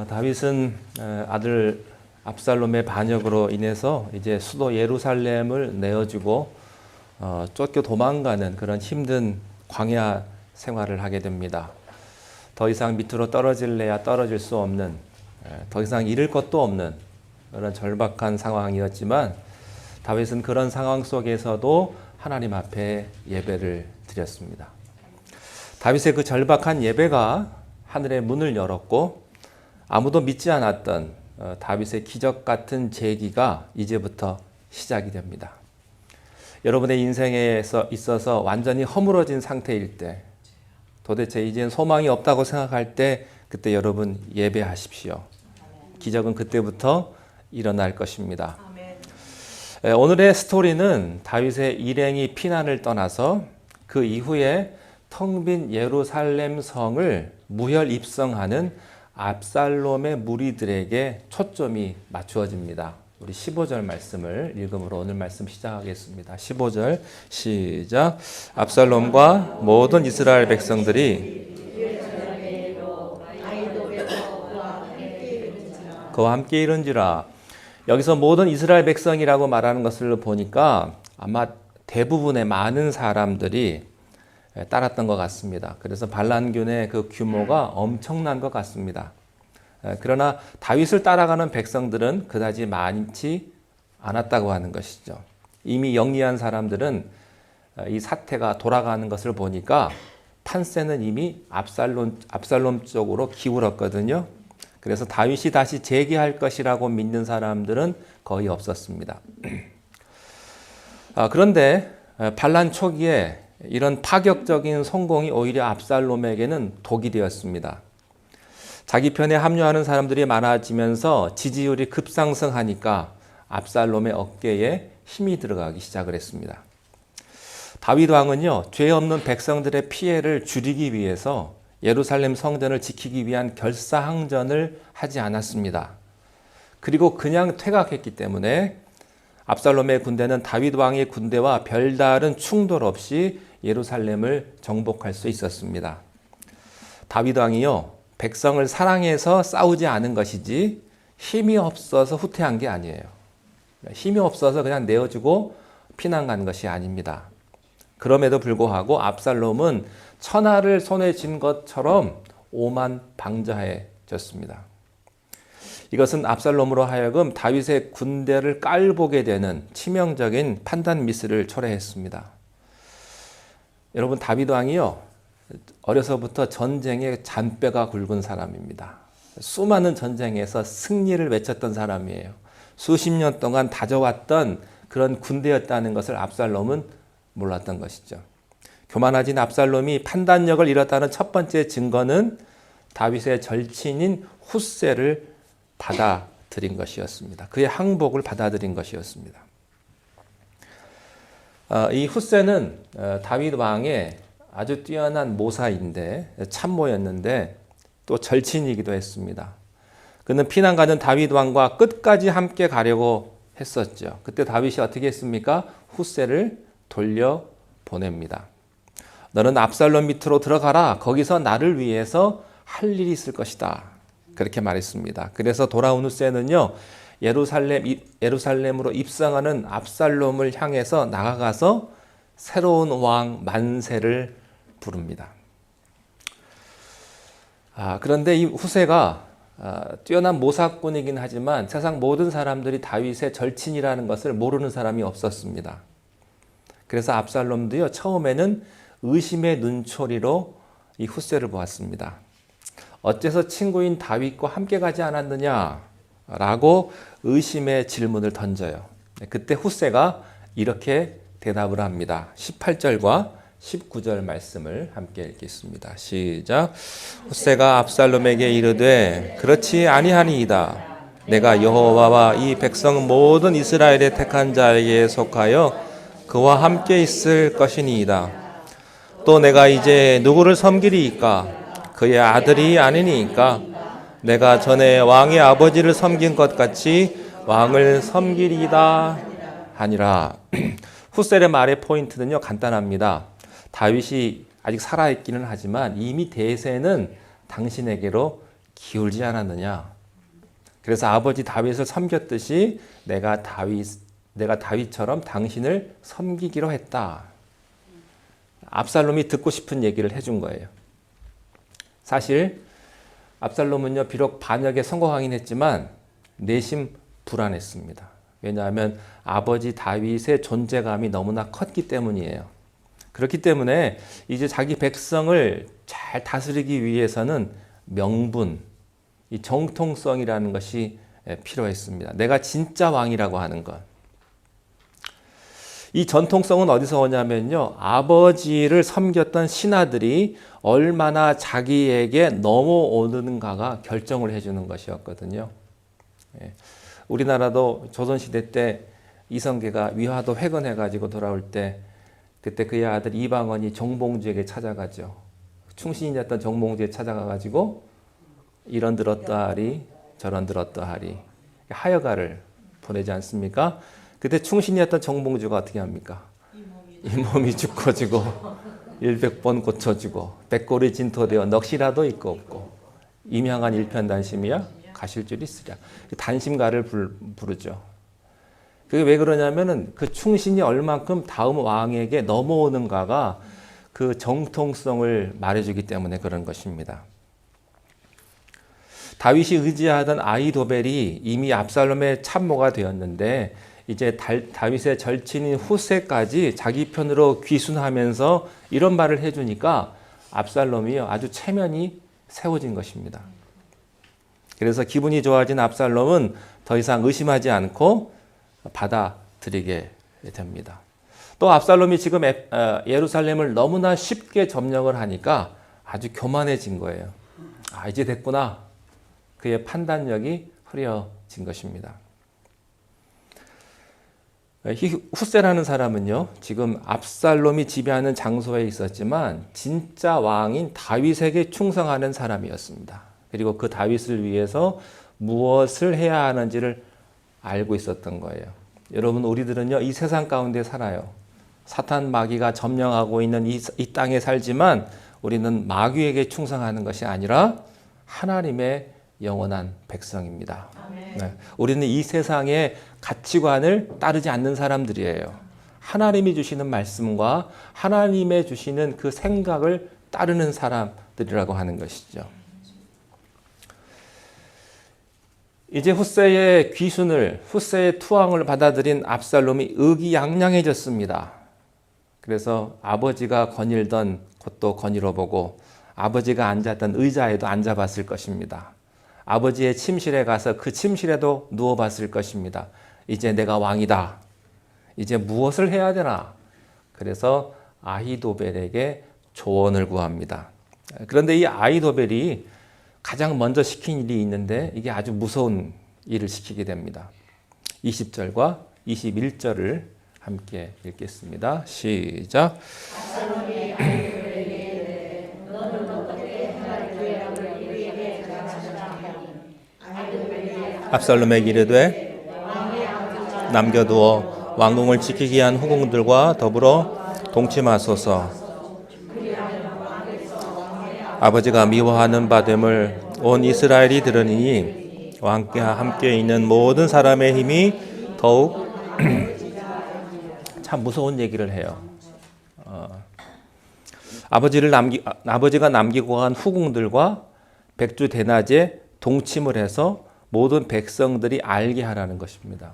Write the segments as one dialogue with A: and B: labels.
A: 다윗은 아들 압살롬의 반역으로 인해서 이제 수도 예루살렘을 내어주고 쫓겨 도망가는 그런 힘든 광야 생활을 하게 됩니다. 더 이상 밑으로 떨어질래야 떨어질 수 없는, 더 이상 잃을 것도 없는 그런 절박한 상황이었지만 다윗은 그런 상황 속에서도 하나님 앞에 예배를 드렸습니다. 다윗의 그 절박한 예배가 하늘의 문을 열었고 아무도 믿지 않았던 다윗의 기적 같은 재기가 이제부터 시작이 됩니다. 여러분의 인생에 있어서 완전히 허물어진 상태일 때, 도대체 이제는 소망이 없다고 생각할 때 그때 여러분 예배하십시오. 기적은 그때부터 일어날 것입니다. 오늘의 스토리는 다윗의 일행이 피난을 떠나서 그 이후에 텅 빈 예루살렘 성을 무혈 입성하는 압살롬의 무리들에게 초점이 맞추어집니다. 우리 15절 말씀을 읽음으로 오늘 말씀 시작하겠습니다. 15절 시작. 압살롬과 모든 이스라엘 백성들이 그와 함께 이른지라. 여기서 모든 이스라엘 백성이라고 말하는 것을 보니까 아마 대부분의 많은 사람들이 따랐던 것 같습니다. 그래서 반란군의 그 규모가 엄청난 것 같습니다. 그러나 다윗을 따라가는 백성들은 그다지 많지 않았다고 하는 것이죠. 이미 영리한 사람들은 이 사태가 돌아가는 것을 보니까 판세는 이미 압살롬 쪽으로 기울었거든요. 그래서 다윗이 다시 재기할 것이라고 믿는 사람들은 거의 없었습니다. 그런데 반란 초기에 이런 파격적인 성공이 오히려 압살롬에게는 독이 되었습니다. 자기 편에 합류하는 사람들이 많아지면서 지지율이 급상승하니까 압살롬의 어깨에 힘이 들어가기 시작을 했습니다. 다윗 왕은요, 죄 없는 백성들의 피해를 줄이기 위해서 예루살렘 성전을 지키기 위한 결사항전을 하지 않았습니다. 그리고 그냥 퇴각했기 때문에 압살롬의 군대는 다윗 왕의 군대와 별다른 충돌 없이 예루살렘을 정복할 수 있었습니다. 다윗 왕이요, 백성을 사랑해서 싸우지 않은 것이지 힘이 없어서 후퇴한 게 아니에요. 힘이 없어서 그냥 내어주고 피난 간 것이 아닙니다. 그럼에도 불구하고 압살롬은 천하를 손에 쥔 것처럼 오만방자해졌습니다. 이것은 압살롬으로 하여금 다윗의 군대를 깔보게 되는 치명적인 판단 미스를 초래했습니다. 여러분, 다윗 왕이요, 어려서부터 전쟁에 잔뼈가 굵은 사람입니다. 수많은 전쟁에서 승리를 외쳤던 사람이에요. 수십 년 동안 다져왔던 그런 군대였다는 것을 압살롬은 몰랐던 것이죠. 교만해진 압살롬이 판단력을 잃었다는 첫 번째 증거는 다윗의 절친인 훗세를 받아들인 것이었습니다. 그의 항복을 받아들인 것이었습니다. 이 훗세는 다윗 왕의 아주 뛰어난 모사인데, 참모였는데 또 절친이기도 했습니다. 그는 피난 가는 다윗 왕과 끝까지 함께 가려고 했었죠. 그때 다윗이 어떻게 했습니까? 훗세를 돌려보냅니다. 너는 압살롬 밑으로 들어가라. 거기서 나를 위해서 할 일이 있을 것이다. 그렇게 말했습니다. 그래서 돌아온 훗세는요, 예루살렘으로 입성하는 압살롬을 향해서 나아가서 새로운 왕 만세를 부릅니다. 그런데 이 훗세가 뛰어난 모사꾼이긴 하지만 세상 모든 사람들이 다윗의 절친이라는 것을 모르는 사람이 없었습니다. 그래서 압살롬도요, 처음에는 의심의 눈초리로 이 훗세를 보았습니다. 어째서 친구인 다윗과 함께 가지 않았느냐라고 의심의 질문을 던져요. 그때 훗세가 이렇게 대답을 합니다. 18절과 19절 말씀을 함께 읽겠습니다. 시작. 훗세가 압살롬에게 이르되 그렇지 아니하니이다. 내가 여호와와 이 백성 모든 이스라엘의 택한 자에게 속하여 그와 함께 있을 것이니이다. 또 내가 이제 누구를 섬기리이까? 그의 아들이 아니니까 내가 전에 왕의 아버지를 섬긴 것 같이 왕을 섬기리이다 하니라. 훗셀의 말의 포인트는요, 간단합니다. 다윗이 아직 살아있기는 하지만 이미 대세는 당신에게로 기울지 않았느냐. 그래서 아버지 다윗을 섬겼듯이 내가 다윗처럼 당신을 섬기기로 했다. 압살롬이 듣고 싶은 얘기를 해준 거예요. 사실 압살롬은요, 비록 반역에 성공하긴 했지만 내심 불안했습니다. 왜냐하면 아버지 다윗의 존재감이 너무나 컸기 때문이에요. 그렇기 때문에 이제 자기 백성을 잘 다스리기 위해서는 명분, 이 정통성이라는 것이 필요했습니다. 내가 진짜 왕이라고 하는 것. 이 전통성은 어디서 오냐면요, 아버지를 섬겼던 신하들이 얼마나 자기에게 넘어오는가가 결정을 해주는 것이었거든요. 우리나라도 조선시대 때 이성계가 위화도 회건해가지고 돌아올 때 그때 그의 아들 이방원이 정봉주에게 찾아가죠. 충신이었던 정봉주에 찾아가가지고 이런 들었다하리 저런 들었다하리 하여가를 보내지 않습니까? 그때 충신이었던 정봉주가 어떻게 합니까? 이 몸이 죽어지고 일백번 고쳐지고 백골이 진토되어 넋이라도 있고 없고 임향한 일편단심이야 가실 줄 있으랴. 단심가를 부르죠. 그게 왜 그러냐면은 그 충신이 얼만큼 다음 왕에게 넘어오는가가 그 정통성을 말해주기 때문에 그런 것입니다. 다윗이 의지하던 아히도벨이 이미 압살롬의 참모가 되었는데 이제 다윗의 절친인 후세까지 자기 편으로 귀순하면서 이런 말을 해주니까 압살롬이 아주 체면이 세워진 것입니다. 그래서 기분이 좋아진 압살롬은 더 이상 의심하지 않고 받아들이게 됩니다. 또 압살롬이 지금 예루살렘을 너무나 쉽게 점령을 하니까 아주 교만해진 거예요. 아, 이제 됐구나. 그의 판단력이 흐려진 것입니다. 후세라는 사람은요, 지금 압살롬이 지배하는 장소에 있었지만 진짜 왕인 다윗에게 충성하는 사람이었습니다. 그리고 그 다윗을 위해서 무엇을 해야 하는지를 알고 있었던 거예요. 여러분, 우리들은요, 이 세상 가운데 살아요. 사탄 마귀가 점령하고 있는 이 땅에 살지만 우리는 마귀에게 충성하는 것이 아니라 하나님의 영원한 백성입니다. 네. 우리는 이 세상의 가치관을 따르지 않는 사람들이에요. 하나님이 주시는 말씀과 하나님의 주시는 그 생각을 따르는 사람들이라고 하는 것이죠. 이제 후세의 귀순을, 후세의 투항을 받아들인 압살롬이 의기양양해졌습니다. 그래서 아버지가 거닐던 곳도 거닐어보고 아버지가 앉았던 의자에도 앉아봤을 것입니다. 아버지의 침실에 가서 그 침실에도 누워봤을 것입니다. 이제 내가 왕이다. 이제 무엇을 해야 되나? 그래서 아히도벨에게 조언을 구합니다. 그런데 이 아히도벨이 가장 먼저 시킨 일이 있는데 이게 아주 무서운 일을 시키게 됩니다. 20절과 21절을 함께 읽겠습니다. 시작. 압살롬에게 이르되 남겨두어 왕궁을 지키기 위한 후궁들과 더불어 동침하소서. 아버지가 미워하는 바됨을 온 이스라엘이 들으니 왕과 함께 있는 모든 사람의 힘이 더욱 참 무서운 얘기를 해요. 아버지가 남기고 간 후궁들과 백주 대낮에 동침을 해서 모든 백성들이 알게 하라는 것입니다.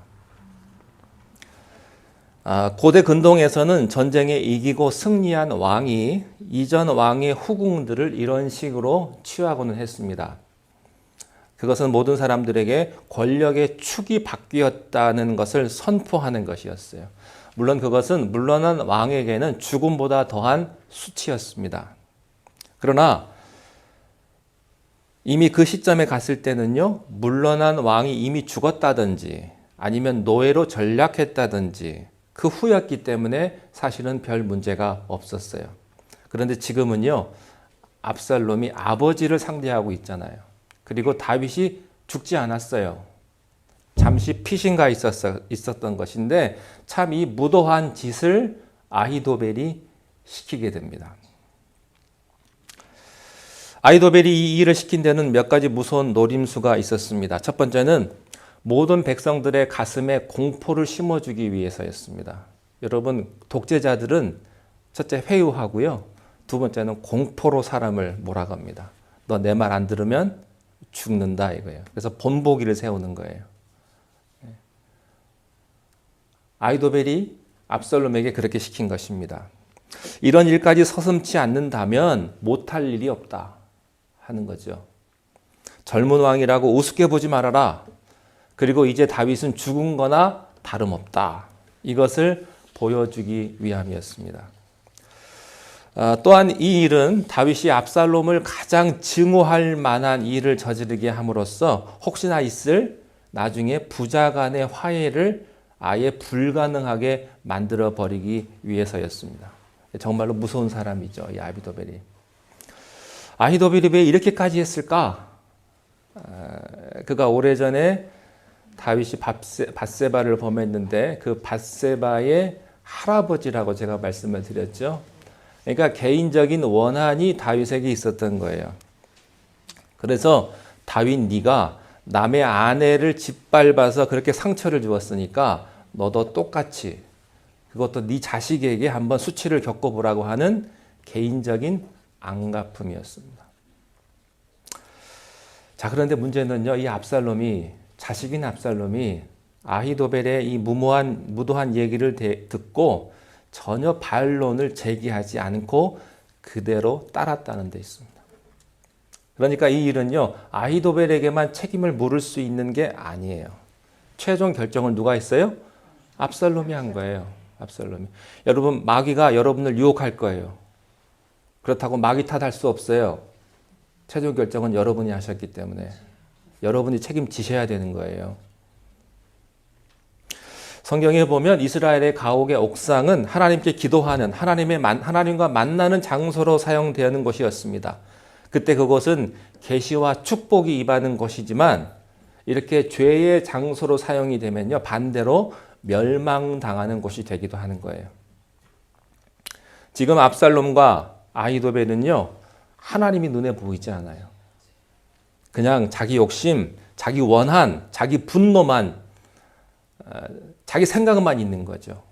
A: 고대 근동에서는 전쟁에 이기고 승리한 왕이 이전 왕의 후궁들을 이런 식으로 취하고는 했습니다. 그것은 모든 사람들에게 권력의 축이 바뀌었다는 것을 선포하는 것이었어요. 물론 그것은 물러난 왕에게는 죽음보다 더한 수치였습니다. 그러나 이미 그 시점에 갔을 때는요, 물러난 왕이 이미 죽었다든지 아니면 노예로 전락했다든지 그 후였기 때문에 사실은 별 문제가 없었어요. 그런데 지금은요, 압살롬이 아버지를 상대하고 있잖아요. 그리고 다윗이 죽지 않았어요. 잠시 피신가 있었던 것인데 참 이 무도한 짓을 아히도벨이 시키게 됩니다. 아히도벨이 이 일을 시킨 데는 몇 가지 무서운 노림수가 있었습니다. 첫 번째는 모든 백성들의 가슴에 공포를 심어주기 위해서였습니다. 여러분, 독재자들은 첫째 회유하고요. 두 번째는 공포로 사람을 몰아갑니다. 너 내 말 안 들으면 죽는다 이거예요. 그래서 본보기를 세우는 거예요. 아히도벨이 압살롬에게 그렇게 시킨 것입니다. 이런 일까지 서슴지 않는다면 못할 일이 없다 하는 거죠. 젊은 왕이라고 우습게 보지 말아라. 그리고 이제 다윗은 죽은 거나 다름없다. 이것을 보여주기 위함이었습니다. 또한 이 일은 다윗이 압살롬을 가장 증오할 만한 일을 저지르게 함으로써 혹시나 있을 나중에 부자간의 화해를 아예 불가능하게 만들어 버리기 위해서였습니다. 정말로 무서운 사람이죠, 이 아히도벨이. 아히도벨이 왜 이렇게까지 했을까? 그가 오래전에 다윗이 밧세바를 범했는데 그 밧세바의 할아버지라고 제가 말씀을 드렸죠. 그러니까 개인적인 원한이 다윗에게 있었던 거예요. 그래서 다윗 네가 남의 아내를 짓밟아서 그렇게 상처를 주었으니까 너도 똑같이 그것도 네 자식에게 한번 수치를 겪어보라고 하는 개인적인 안갚음이었습니다. 자, 그런데 문제는요, 이 압살롬이 자식인 압살롬이 아히도벨의 이 무도한 얘기를 듣고 전혀 반론을 제기하지 않고 그대로 따랐다는 데 있습니다. 그러니까 이 일은요, 아히도벨에게만 책임을 물을 수 있는 게 아니에요. 최종 결정을 누가 했어요? 압살롬이 한 거예요. 압살롬이. 여러분, 마귀가 여러분을 유혹할 거예요. 그렇다고 마귀 탓할 수 없어요. 최종 결정은 여러분이 하셨기 때문에 여러분이 책임지셔야 되는 거예요. 성경에 보면 이스라엘의 가옥의 옥상은 하나님께 기도하는 하나님과 만나는 장소로 사용되는 곳이었습니다. 그때 그곳은 계시와 축복이 임하는 곳이지만 이렇게 죄의 장소로 사용이 되면요, 반대로 멸망당하는 곳이 되기도 하는 거예요. 지금 압살롬과 아히도벨은요, 하나님이 눈에 보이지 않아요. 그냥 자기 욕심, 자기 원한, 자기 분노만, 자기 생각만 있는 거죠.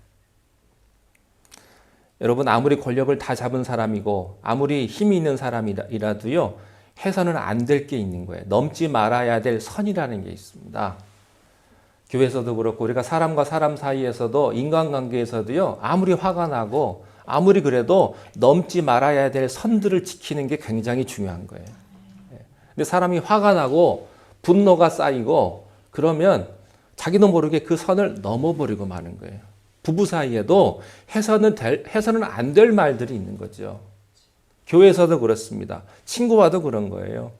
A: 여러분, 아무리 권력을 다 잡은 사람이고 아무리 힘이 있는 사람이라도요, 해서는 안 될 게 있는 거예요. 넘지 말아야 될 선이라는 게 있습니다. 교회에서도 그렇고 우리가 사람과 사람 사이에서도 인간관계에서도요, 아무리 화가 나고 아무리 그래도 넘지 말아야 될 선들을 지키는 게 굉장히 중요한 거예요. 근데 사람이 화가 나고 분노가 쌓이고 그러면 자기도 모르게 그 선을 넘어버리고 마는 거예요. 부부 사이에도 해서는 안 될 말들이 있는 거죠. 교회에서도 그렇습니다. 친구와도 그런 거예요.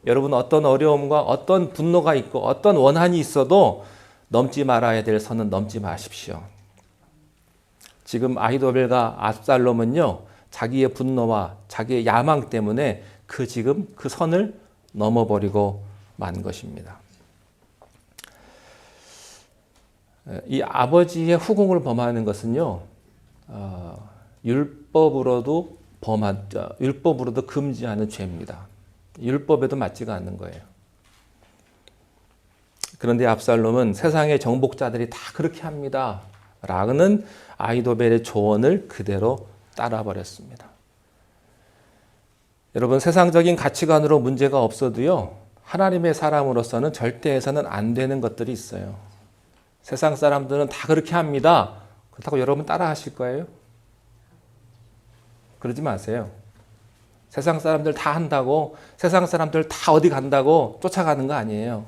A: 여러분, 어떤 어려움과 어떤 분노가 있고 어떤 원한이 있어도 넘지 말아야 될 선은 넘지 마십시오. 지금 아히도벨과 압살롬은요, 자기의 분노와 자기의 야망 때문에 지금 그 선을 넘어버리고 만 것입니다. 이 아버지의 후궁을 범하는 것은요, 율법으로도 금지하는 죄입니다. 율법에도 맞지가 않는 거예요. 그런데 압살롬은 세상의 정복자들이 다 그렇게 합니다. 라는 아히도벨의 조언을 그대로 따라버렸습니다. 여러분, 세상적인 가치관으로 문제가 없어도요, 하나님의 사람으로서는 절대 해서는 안 되는 것들이 있어요. 세상 사람들은 다 그렇게 합니다. 그렇다고 여러분 따라 하실 거예요? 그러지 마세요. 세상 사람들 다 한다고, 세상 사람들 다 어디 간다고 쫓아가는 거 아니에요.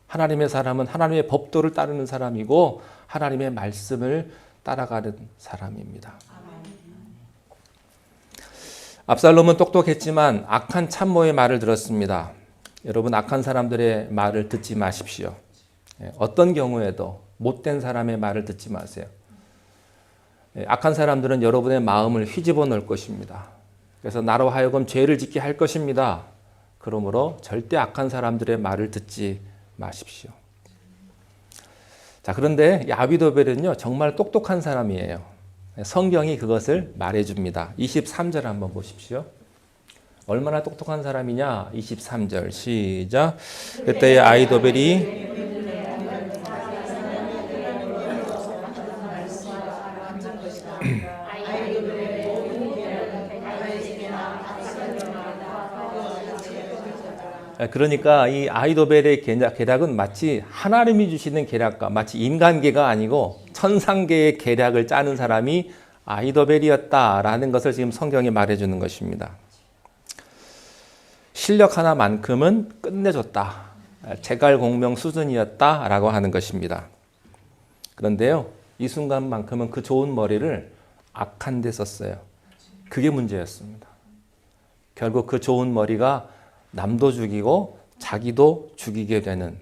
A: 하나님의 사람은 하나님의 법도를 따르는 사람이고 하나님의 말씀을 따라가는 사람입니다. 압살롬은 똑똑했지만 악한 참모의 말을 들었습니다. 여러분, 악한 사람들의 말을 듣지 마십시오. 어떤 경우에도 못된 사람의 말을 듣지 마세요. 악한 사람들은 여러분의 마음을 휘집어 놓을 것입니다. 그래서 나로 하여금 죄를 짓게 할 것입니다. 그러므로 절대 악한 사람들의 말을 듣지 마십시오. 자, 그런데 아히도벨은요, 정말 똑똑한 사람이에요. 성경이 그것을 말해줍니다. 23절 한번 보십시오. 얼마나 똑똑한 사람이냐? 23절 시작. 그때의 아이도벨이 그러니까 이 아이도벨의 계략은 마치 하나님이 주시는 계략과 마치 인간계가 아니고 천상계의 계략을 짜는 사람이 아이도벨이었다라는 것을 지금 성경이 말해주는 것입니다. 실력 하나만큼은 끝내줬다. 제갈공명 수준이었다라고 하는 것입니다. 그런데요, 이 순간만큼은 그 좋은 머리를 악한 데 썼어요. 그게 문제였습니다. 결국 그 좋은 머리가 남도 죽이고 자기도 죽이게 되는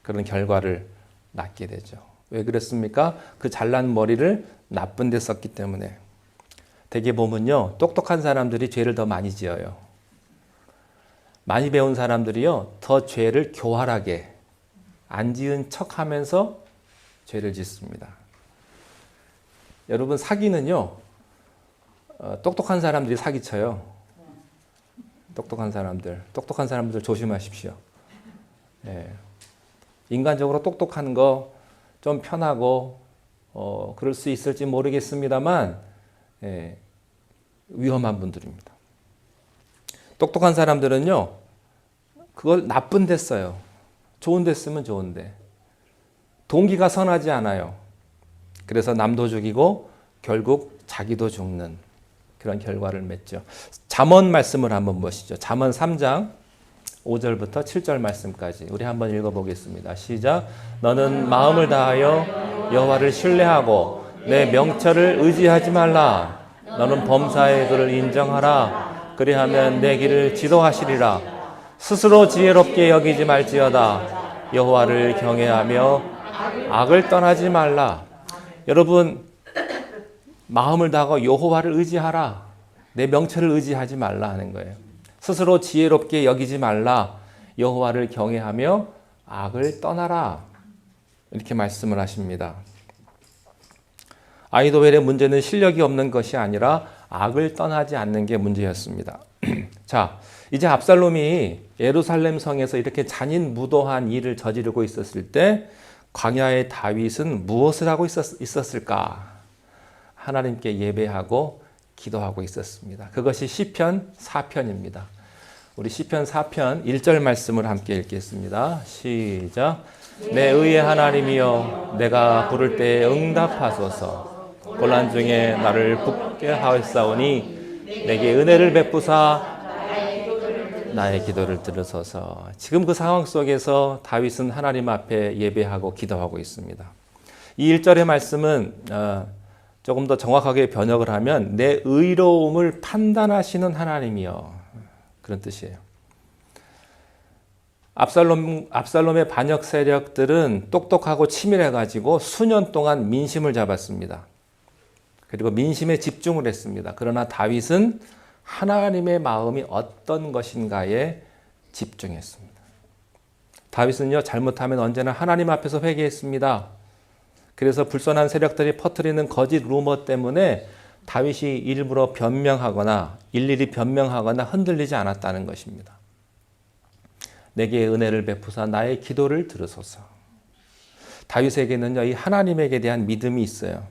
A: 그런 결과를 낳게 되죠. 왜 그랬습니까? 그 잘난 머리를 나쁜 데 썼기 때문에. 대개 보면요, 똑똑한 사람들이 죄를 더 많이 지어요. 많이 배운 사람들이요, 더 죄를 교활하게 안 지은 척하면서 죄를 짓습니다. 여러분, 사기는요, 똑똑한 사람들이 사기쳐요. 똑똑한 사람들 조심하십시오. 예. 인간적으로 똑똑한 거 좀 편하고 그럴 수 있을지 모르겠습니다만 위험한 분들입니다. 똑똑한 사람들은요, 그걸 나쁜 데 써요. 좋은 데 쓰면 좋은데 동기가 선하지 않아요. 그래서 남도 죽이고 결국 자기도 죽는 그런 결과를 맺죠. 잠언 말씀을 한번 보시죠. 잠언 3장 5절부터 7절 말씀까지 우리 한번 읽어보겠습니다. 시작. 너는 마음을 다하여 여호와를 신뢰하고 내 명철을 의지하지 말라. 너는 범사의 그를 인정하라. 그리하면 내 길을 지도하시리라. 스스로 지혜롭게 여기지 말지어다. 여호와를 경외하며 악을 떠나지 말라. 여러분, 마음을 다하고 여호와를 의지하라. 내 명철을 의지하지 말라 하는 거예요. 스스로 지혜롭게 여기지 말라. 여호와를 경외하며 악을 떠나라. 이렇게 말씀을 하십니다. 아이도벨의 문제는 실력이 없는 것이 아니라 악을 떠나지 않는 게 문제였습니다. 자, 이제 압살롬이 예루살렘 성에서 이렇게 잔인무도한 일을 저지르고 있었을 때 광야의 다윗은 무엇을 하고 있었을까? 하나님께 예배하고 기도하고 있었습니다. 그것이 시편 4편입니다. 우리 시편 4편 1절 말씀을 함께 읽겠습니다. 시작. 내 의의 하나님이여, 내가 부를 때 응답하소서. 곤란 중에 나를 붙게 하였사오니 내게 은혜를 베푸사 나의 기도를 들으소서. 지금 그 상황 속에서 다윗은 하나님 앞에 예배하고 기도하고 있습니다. 이 1절의 말씀은 조금 더 정확하게 번역을 하면 내 의로움을 판단하시는 하나님이요, 그런 뜻이에요. 압살롬의 반역 세력들은 똑똑하고 치밀해가지고 수년 동안 민심을 잡았습니다. 그리고 민심에 집중을 했습니다. 그러나 다윗은 하나님의 마음이 어떤 것인가에 집중했습니다. 다윗은요, 잘못하면 언제나 하나님 앞에서 회개했습니다. 그래서 불선한 세력들이 퍼뜨리는 거짓 루머 때문에 다윗이 일부러 변명하거나 일일이 변명하거나 흔들리지 않았다는 것입니다. 내게 은혜를 베푸사 나의 기도를 들으소서. 다윗에게는요, 이 하나님에게 대한 믿음이 있어요.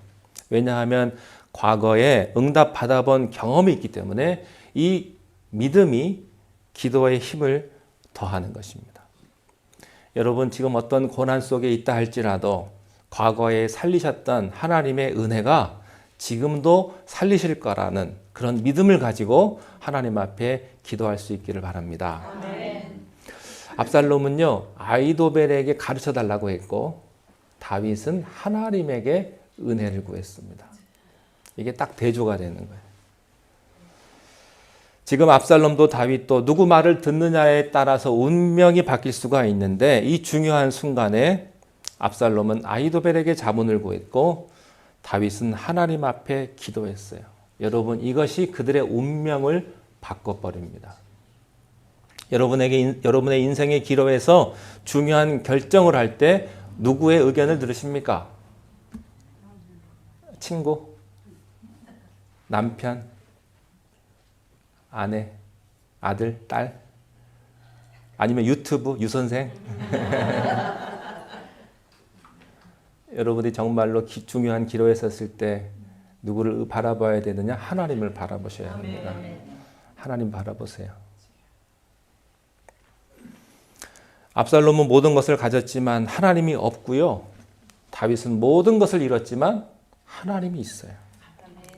A: 왜냐하면 과거에 응답 받아본 경험이 있기 때문에 이 믿음이 기도의 힘을 더하는 것입니다. 여러분, 지금 어떤 고난 속에 있다 할지라도 과거에 살리셨던 하나님의 은혜가 지금도 살리실 거라는 그런 믿음을 가지고 하나님 앞에 기도할 수 있기를 바랍니다. 아멘. 압살롬은요, 아이도벨에게 가르쳐 달라고 했고 다윗은 하나님에게 은혜를 구했습니다. 이게 딱 대조가 되는 거예요. 지금 압살롬도 다윗도 누구 말을 듣느냐에 따라서 운명이 바뀔 수가 있는데 이 중요한 순간에 압살롬은 아이도벨에게 자문을 구했고 다윗은 하나님 앞에 기도했어요. 여러분, 이것이 그들의 운명을 바꿔버립니다. 여러분의 인생의 기로에서 중요한 결정을 할 때 누구의 의견을 들으십니까? 친구? 남편? 아내? 아들, 딸? 아니면 유튜브, 유선생? 여러분이 정말로 중요한 기로에 섰을 때 누구를 바라봐야 되느냐? 하나님을 바라보셔야 합니다. 하나님 바라보세요. 압살롬은 모든 것을 가졌지만 하나님이 없고요. 다윗은 모든 것을 잃었지만 하나님이 있어요.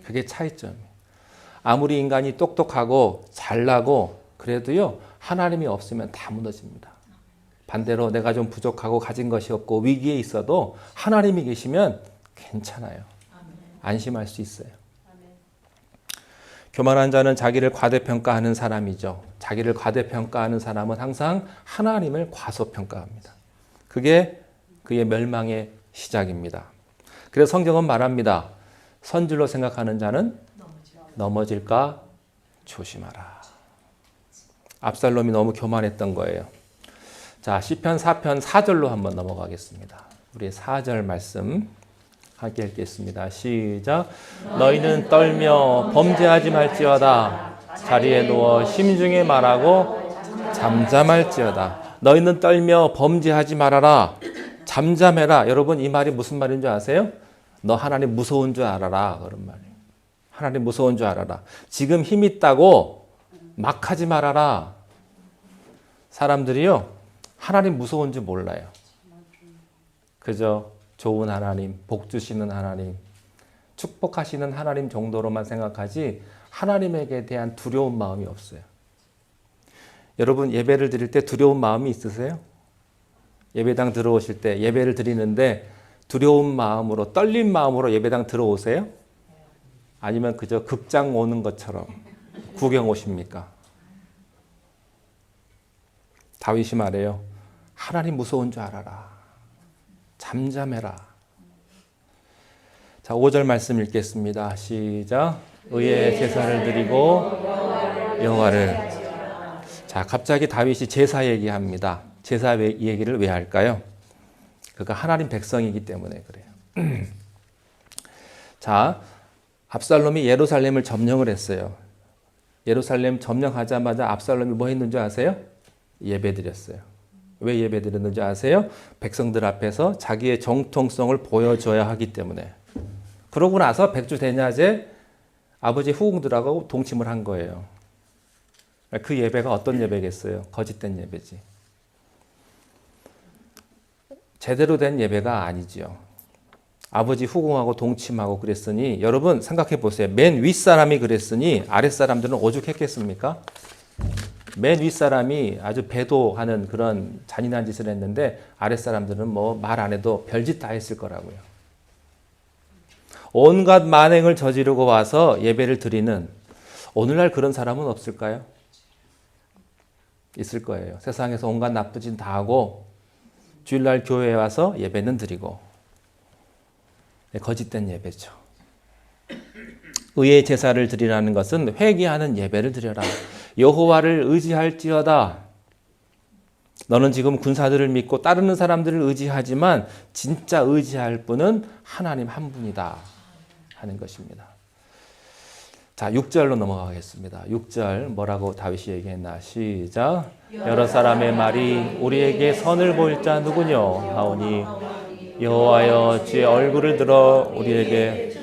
A: 그게 차이점이에요. 아무리 인간이 똑똑하고 잘나고 그래도요. 하나님이 없으면 다 무너집니다. 반대로 내가 좀 부족하고 가진 것이 없고 위기에 있어도 하나님이 계시면 괜찮아요. 안심할 수 있어요. 교만한 자는 자기를 과대평가하는 사람이죠. 자기를 과대평가하는 사람은 항상 하나님을 과소평가합니다. 그게 그의 멸망의 시작입니다. 그래서 성경은 말합니다. 선질로 생각하는 자는 넘어질까 조심하라. 압살롬이 너무 교만했던 거예요. 자, 시편 4편 4절로 한번 넘어가겠습니다. 우리 4절 말씀 함께 읽겠습니다. 시작. 너희는 떨며 범죄하지 말지어다. 자리에 누워 심중에 말하고 잠잠할지어다. 너희는 떨며 범죄하지 말아라. 잠잠해라. 여러분 이 말이 무슨 말인 줄 아세요? 너 하나님 무서운 줄 알아라. 그런 말이에요. 하나님 무서운 줄 알아라. 지금 힘 있다고 막 하지 말아라. 사람들이요. 하나님 무서운 줄 몰라요. 그저 좋은 하나님, 복 주시는 하나님, 축복하시는 하나님 정도로만 생각하지 하나님에게 대한 두려운 마음이 없어요. 여러분 예배를 드릴 때 두려운 마음이 있으세요? 예배당 들어오실 때 예배를 드리는데 두려운 마음으로 떨린 마음으로 예배당 들어오세요? 아니면 그저 극장 오는 것처럼 구경 오십니까? 다윗이 말해요. 하나님 무서운 줄 알아라. 잠잠해라. 자, 5절 말씀 읽겠습니다. 시작. 의의 제사를 드리고 여호와를. 자, 갑자기 다윗이 제사 얘기합니다. 제사 얘기를 왜 할까요? 그가 하나님 백성이기 때문에 그래요. 자, 압살롬이 예루살렘을 점령을 했어요. 예루살렘 점령하자마자 압살롬이 뭐 했는지 아세요? 예배 드렸어요. 왜 예배 드렸는지 아세요? 백성들 앞에서 자기의 정통성을 보여줘야 하기 때문에. 그러고 나서 백주대낮에 아버지 후궁들하고 동침을 한 거예요. 그 예배가 어떤 예배겠어요? 거짓된 예배지. 제대로 된 예배가 아니지요. 아버지 후궁하고 동침하고 그랬으니 여러분 생각해 보세요. 맨 윗사람이 그랬으니 아랫사람들은 오죽했겠습니까? 맨 윗사람이 아주 배도하는 그런 잔인한 짓을 했는데 아랫사람들은 뭐 말 안 해도 별짓 다 했을 거라고요. 온갖 만행을 저지르고 와서 예배를 드리는 오늘날 그런 사람은 없을까요? 있을 거예요. 세상에서 온갖 나쁜 짓 다 하고 주일날 교회에 와서 예배는 드리고 거짓된 예배죠. 의의 제사를 드리라는 것은 회개하는 예배를 드려라. 여호와를 의지할지어다. 너는 지금 군사들을 믿고 따르는 사람들을 의지하지만 진짜 의지할 분은 하나님 한 분이다 하는 것입니다. 자, 6절로 넘어가겠습니다. 6절 뭐라고 다윗이 얘기했나? 시작. 여러 사람의 말이 우리에게 선을 보일 자 누구뇨 하오니 여호와여 주의 얼굴을 들어 우리에게.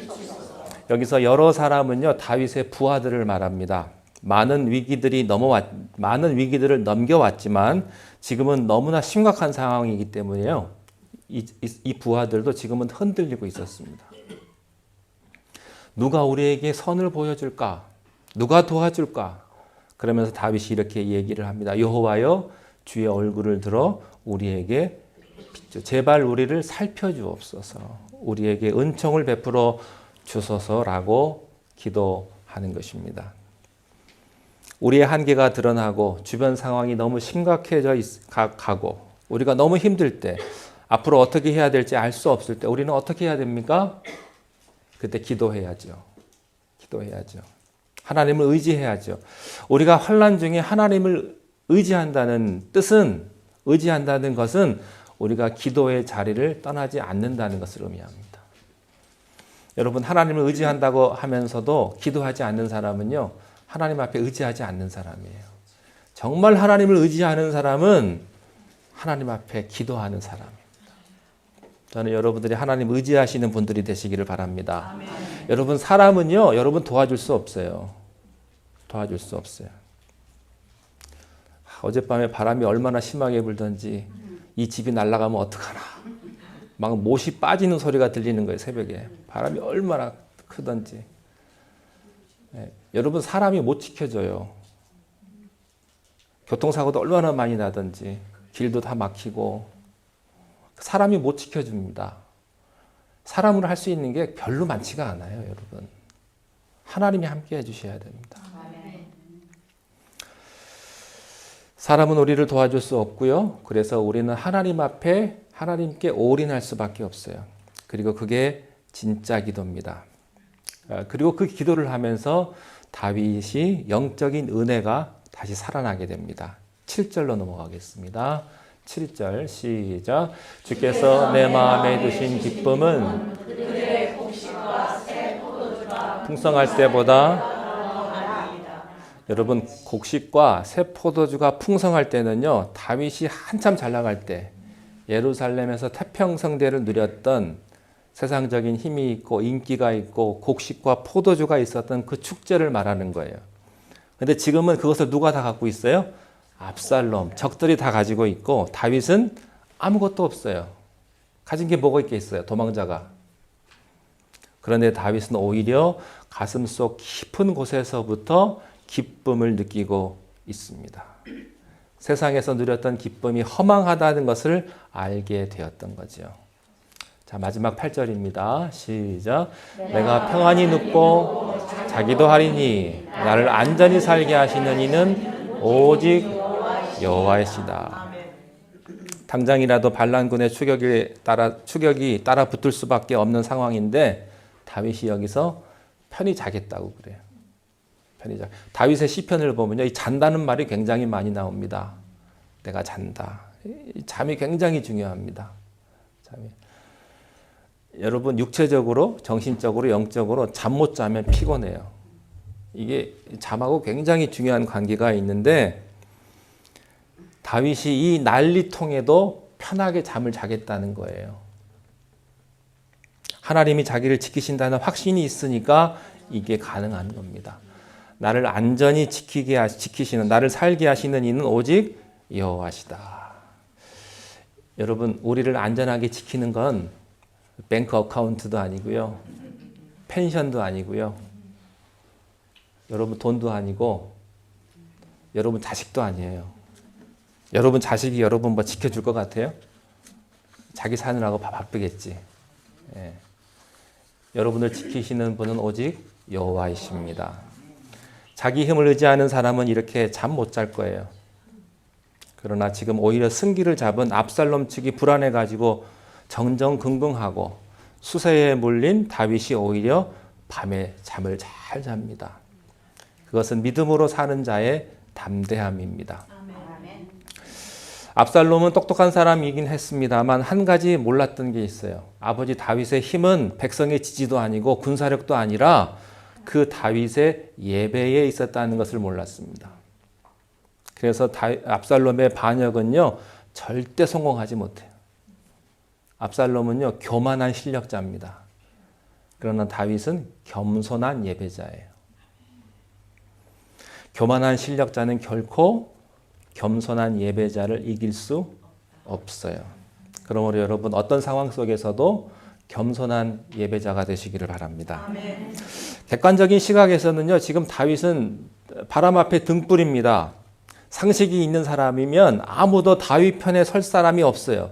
A: 여기서 여러 사람은요 다윗의 부하들을 말합니다. 많은 위기들을 넘겨왔지만 지금은 너무나 심각한 상황이기 때문에요. 이 부하들도 지금은 흔들리고 있었습니다. 누가 우리에게 선을 보여줄까? 누가 도와줄까? 그러면서 다윗이 이렇게 얘기를 합니다. 여호와여 주의 얼굴을 들어 우리에게 비추. 제발 우리를 살펴주옵소서. 우리에게 은총을 베풀어 주소서라고 기도하는 것입니다. 우리의 한계가 드러나고 주변 상황이 너무 심각해져 가고 우리가 너무 힘들 때 앞으로 어떻게 해야 될지 알 수 없을 때 우리는 어떻게 해야 됩니까? 그때 기도해야죠. 기도해야죠. 하나님을 의지해야죠. 우리가 환난 중에 하나님을 의지한다는 뜻은 의지한다는 것은 우리가 기도의 자리를 떠나지 않는다는 것을 의미합니다. 여러분 하나님을 의지한다고 하면서도 기도하지 않는 사람은요. 하나님 앞에 의지하지 않는 사람이에요. 정말 하나님을 의지하는 사람은 하나님 앞에 기도하는 사람입니다. 저는 여러분들이 하나님 의지하시는 분들이 되시기를 바랍니다. 아멘. 여러분 사람은요, 여러분 도와줄 수 없어요. 도와줄 수 없어요. 어젯밤에 바람이 얼마나 심하게 불던지 이 집이 날아가면 어떡하나. 막 못이 빠지는 소리가 들리는 거예요, 새벽에. 바람이 얼마나 크던지. 네, 여러분 사람이 못 지켜줘요. 교통사고도 얼마나 많이 나든지 길도 다 막히고 사람이 못 지켜줍니다. 사람으로 할 수 있는 게 별로 많지가 않아요, 여러분. 하나님이 함께 해주셔야 됩니다. 사람은 우리를 도와줄 수 없고요. 그래서 우리는 하나님 앞에 하나님께 올인할 수밖에 없어요. 그리고 그게 진짜 기도입니다. 그리고 그 기도를 하면서 다윗이 영적인 은혜가 다시 살아나게 됩니다. 7절로 넘어가겠습니다. 7절 시작. 주께서 내 마음에 두신 기쁨은 풍성할 때보다 여러분 곡식과 새 포도주가 풍성할 때는요, 다윗이 한참 잘 나갈 때 예루살렘에서 태평성대를 누렸던 세상적인 힘이 있고 인기가 있고 곡식과 포도주가 있었던 그 축제를 말하는 거예요. 근데 지금은 그것을 누가 다 갖고 있어요? 압살롬, 적들이 다 가지고 있고 다윗은 아무것도 없어요. 가진 게 뭐가 있겠어요? 도망자가. 그런데 다윗은 오히려 가슴속 깊은 곳에서부터 기쁨을 느끼고 있습니다. 세상에서 누렸던 기쁨이 허망하다는 것을 알게 되었던 거죠. 자, 마지막 8절입니다. 시작. 내가 평안히 눕고 자기도 하리니 나를 안전히 살게 하시는 이는 오직 여호와이시다. 당장이라도 반란군의 추격이 따라 붙을 수밖에 없는 상황인데 다윗이 여기서 편히 자겠다고 그래요. 편히 자. 다윗의 시편을 보면요, 이 잔다는 말이 굉장히 많이 나옵니다. 내가 잔다. 잠이 굉장히 중요합니다. 잠이. 여러분 육체적으로, 정신적으로, 영적으로 잠 못 자면 피곤해요. 이게 잠하고 굉장히 중요한 관계가 있는데 다윗이 이 난리통에도 편하게 잠을 자겠다는 거예요. 하나님이 자기를 지키신다는 확신이 있으니까 이게 가능한 겁니다. 나를 안전히 지키시는, 나를 살게 하시는 이는 오직 여호와시다. 여러분, 우리를 안전하게 지키는 건 뱅크 어카운트도 아니고요, 펜션도 아니고요, 여러분 돈도 아니고, 여러분 자식도 아니에요. 여러분 자식이 여러분 뭐 지켜줄 것 같아요? 자기 사느라고 바쁘겠지. 예. 여러분을 지키시는 분은 오직 여호와이십니다. 자기 힘을 의지하는 사람은 이렇게 잠 못 잘 거예요. 그러나 지금 오히려 승기를 잡은 압살롬 측이 불안해가지고 정정긍긍하고 수세에 물린 다윗이 오히려 밤에 잠을 잘 잡니다. 그것은 믿음으로 사는 자의 담대함입니다. 압살롬은 똑똑한 사람이긴 했습니다만 한 가지 몰랐던 게 있어요. 아버지 다윗의 힘은 백성의 지지도 아니고 군사력도 아니라 그 다윗의 예배에 있었다는 것을 몰랐습니다. 그래서 압살롬의 반역은요, 절대 성공하지 못해요. 압살롬은요, 교만한 실력자입니다. 그러나 다윗은 겸손한 예배자예요. 교만한 실력자는 결코 겸손한 예배자를 이길 수 없어요. 그러므로 여러분 어떤 상황 속에서도 겸손한 예배자가 되시기를 바랍니다. 아멘. 객관적인 시각에서는요, 지금 다윗은 바람 앞에 등불입니다. 상식이 있는 사람이면 아무도 다윗 편에 설 사람이 없어요.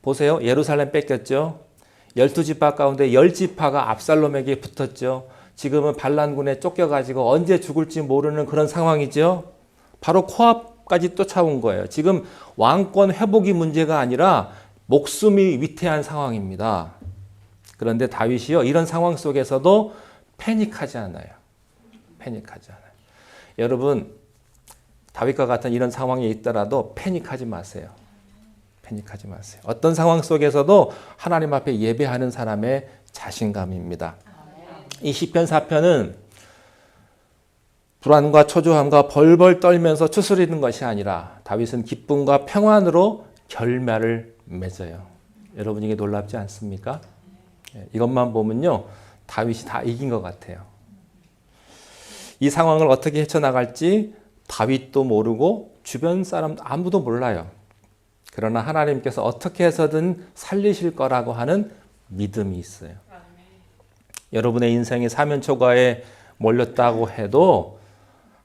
A: 보세요. 예루살렘 뺏겼죠. 12지파 가운데 10지파가 압살롬에게 붙었죠. 지금은 반란군에 쫓겨가지고 언제 죽을지 모르는 그런 상황이죠. 바로 코앞까지 쫓아온 거예요. 지금 왕권 회복이 문제가 아니라 목숨이 위태한 상황입니다. 그런데 다윗이요, 이런 상황 속에서도 패닉하지 않아요. 패닉하지 않아요. 여러분, 다윗과 같은 이런 상황에 있더라도 패닉하지 마세요. 패닉하지 마세요. 어떤 상황 속에서도 하나님 앞에 예배하는 사람의 자신감입니다. 이 시편 4편은 불안과 초조함과 벌벌 떨면서 추스리는 것이 아니라 다윗은 기쁨과 평안으로 결말을 맺어요. 여러분 이게 놀랍지 않습니까? 이것만 보면요, 다윗이 다 이긴 것 같아요. 이 상황을 어떻게 헤쳐나갈지 다윗도 모르고 주변 사람 아무도 몰라요. 그러나 하나님께서 어떻게 해서든 살리실 거라고 하는 믿음이 있어요. 여러분의 인생이 사면초가에 몰렸다고 해도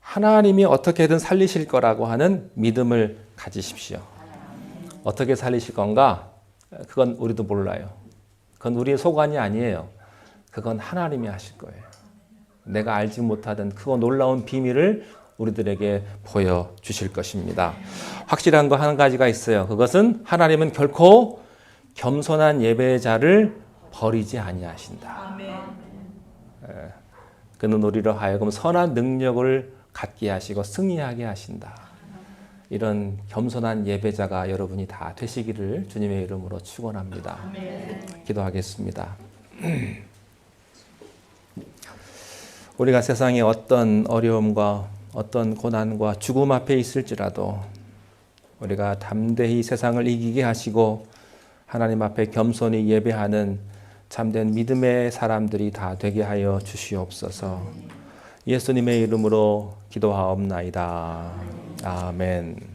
A: 하나님이 어떻게든 살리실 거라고 하는 믿음을 가지십시오. 어떻게 살리실 건가? 그건 우리도 몰라요. 그건 우리의 소관이 아니에요. 그건 하나님이 하실 거예요. 내가 알지 못하던 크고 놀라운 비밀을 우리들에게 보여주실 것입니다. 확실한 거 한 가지가 있어요. 그것은 하나님은 결코 겸손한 예배자를 버리지 아니하신다. 그는 우리로 하여금 선한 능력을 갖게 하시고 승리하게 하신다. 이런 겸손한 예배자가 여러분이 다 되시기를 주님의 이름으로 축원합니다. 기도하겠습니다. 우리가 세상에 어떤 어려움과 어떤 고난과 죽음 앞에 있을지라도 우리가 담대히 세상을 이기게 하시고 하나님 앞에 겸손히 예배하는 참된 믿음의 사람들이 다 되게 하여 주시옵소서. 예수님의 이름으로 기도하옵나이다. 아멘.